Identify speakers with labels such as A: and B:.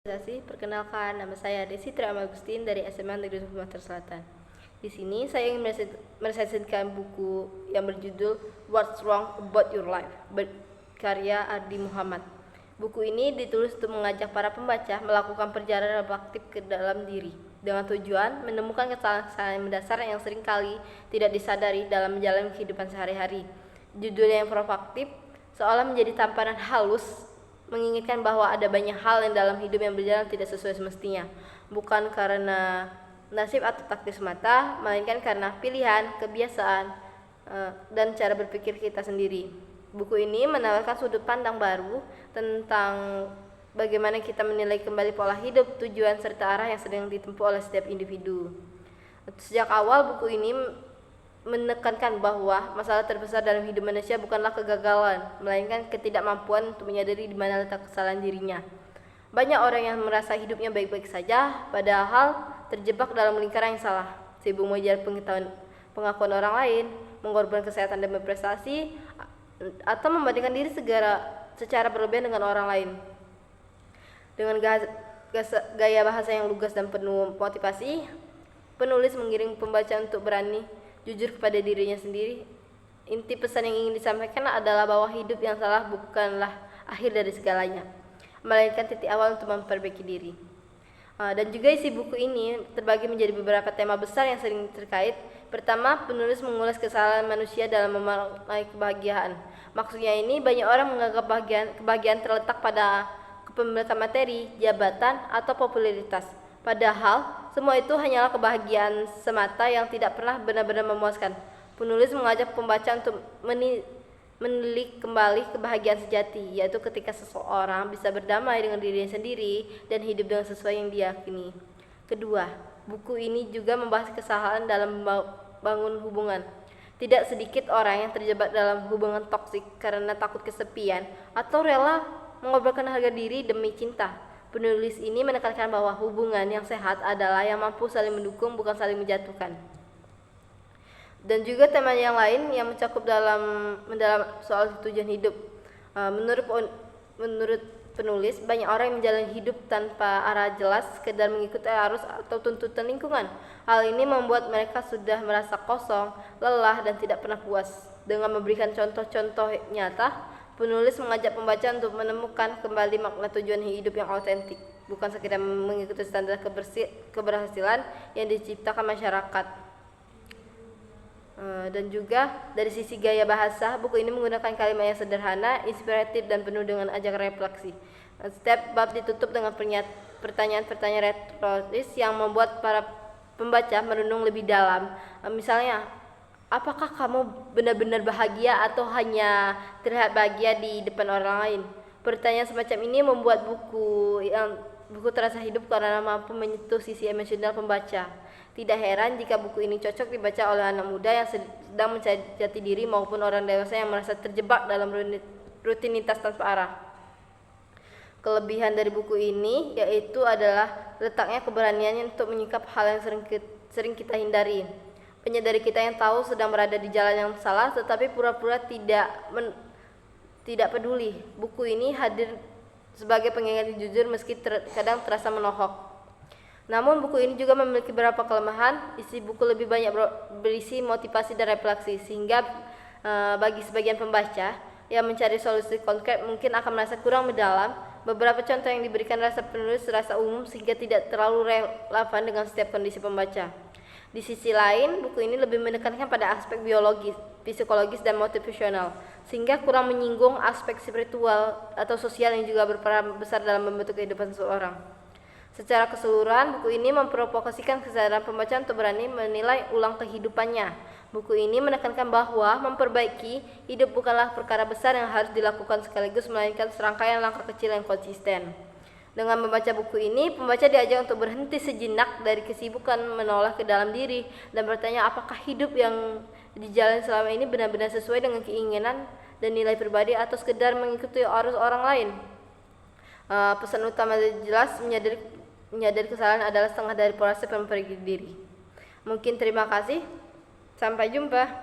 A: Perkenalkan, nama saya Desi Triama Agustin dari SMA Negeri Sumatera Selatan. Di sini saya ingin meresensikan buku yang berjudul What's Wrong About Your Life, berkarya Ardi Muhammad. Buku ini ditulis untuk mengajak para pembaca melakukan perjalanan reflektif ke dalam diri dengan tujuan menemukan kesalahan-kesalahan mendasar yang seringkali tidak disadari dalam menjalani kehidupan sehari-hari. Judul yang provokatif seolah menjadi tamparan halus mengingatkan bahwa ada banyak hal yang dalam hidup yang berjalan tidak sesuai semestinya, bukan karena nasib atau takdir semata, melainkan karena pilihan, kebiasaan, dan cara berpikir kita sendiri. Buku ini menawarkan sudut pandang baru tentang bagaimana kita menilai kembali pola hidup, tujuan, serta arah yang sedang ditempuh oleh setiap individu. Sejak awal buku ini menekankan bahwa masalah terbesar dalam hidup manusia bukanlah kegagalan, melainkan ketidakmampuan untuk menyadari di mana letak kesalahan dirinya. Banyak orang yang merasa hidupnya baik-baik saja, padahal terjebak dalam lingkaran yang salah, sibuk mengejar pengakuan orang lain, mengorbankan kesehatan dan berprestasi, atau membandingkan diri secara berlebihan dengan orang lain. Dengan gaya bahasa yang lugas dan penuh motivasi, penulis mengiring pembaca untuk berani jujur kepada dirinya sendiri. Inti pesan yang ingin disampaikan adalah bahwa hidup yang salah bukanlah akhir dari segalanya, melainkan titik awal untuk memperbaiki diri. Dan juga isi buku ini terbagi menjadi beberapa tema besar yang sering terkait. Pertama, penulis mengulas kesalahan manusia dalam memaknai kebahagiaan. Maksudnya ini banyak orang menganggap kebahagiaan terletak pada kepemilikan materi, jabatan, atau popularitas. Padahal, semua itu hanyalah kebahagiaan semata yang tidak pernah benar-benar memuaskan. Penulis mengajak pembaca untuk menilik kembali kebahagiaan sejati, yaitu ketika seseorang bisa berdamai dengan dirinya sendiri dan hidup dengan sesuai yang diyakini. Kedua, buku ini juga membahas kesalahan dalam membangun hubungan. Tidak sedikit orang yang terjebak dalam hubungan toksik karena takut kesepian atau rela mengorbankan harga diri demi cinta. Penulis ini menekankan bahwa hubungan yang sehat adalah yang mampu saling mendukung, bukan saling menjatuhkan. Dan juga tema yang lain yang mencakup dalam soal tujuan hidup. Menurut penulis, banyak orang yang menjalani hidup tanpa arah jelas, sekedar mengikuti arus atau tuntutan lingkungan. Hal ini membuat mereka sudah merasa kosong, lelah, dan tidak pernah puas. Dengan memberikan contoh-contoh nyata, penulis mengajak pembaca untuk menemukan kembali makna tujuan hidup yang autentik, bukan sekedar mengikuti standar keberhasilan yang diciptakan masyarakat. Dan juga dari sisi gaya bahasa, buku ini menggunakan kalimat yang sederhana, inspiratif, dan penuh dengan ajakan refleksi. Setiap bab ditutup dengan pertanyaan-pertanyaan retoris yang membuat para pembaca merenung lebih dalam. Misalnya, apakah kamu benar-benar bahagia atau hanya terlihat bahagia di depan orang lain? Pertanyaan semacam ini membuat buku terasa hidup karena mampu menyentuh sisi emosional pembaca. Tidak heran jika buku ini cocok dibaca oleh anak muda yang sedang mencari jati diri maupun orang dewasa yang merasa terjebak dalam rutinitas tanpa arah. Kelebihan dari buku ini yaitu adalah letaknya keberaniannya untuk menyikap hal yang sering kita hindari. Penyadari kita yang tahu sedang berada di jalan yang salah tetapi pura-pura tidak peduli. Buku ini hadir sebagai pengingat yang jujur meski kadang terasa menohok. Namun buku ini juga memiliki beberapa kelemahan. Isi buku lebih banyak berisi motivasi dan refleksi, sehingga bagi sebagian pembaca yang mencari solusi konkret mungkin akan merasa kurang mendalam. Beberapa contoh yang diberikan penulis terasa umum sehingga tidak terlalu relevan dengan setiap kondisi pembaca. Di sisi lain, buku ini lebih menekankan pada aspek biologis, psikologis, dan motivasional, sehingga kurang menyinggung aspek spiritual atau sosial yang juga berperan besar dalam membentuk kehidupan seseorang. Secara keseluruhan, buku ini memprovokasikan kesadaran pembaca untuk berani menilai ulang kehidupannya. Buku ini menekankan bahwa memperbaiki hidup bukanlah perkara besar yang harus dilakukan sekaligus, melainkan serangkaian langkah kecil yang konsisten. Dengan membaca buku ini, pembaca diajak untuk berhenti sejenak dari kesibukan menoleh ke dalam diri dan bertanya apakah hidup yang dijalani selama ini benar-benar sesuai dengan keinginan dan nilai pribadi atau sekedar mengikuti arus orang lain. Pesan utama jelas, menyadari kesalahan adalah setengah dari proses memperbaiki diri. Mungkin terima kasih. Sampai jumpa.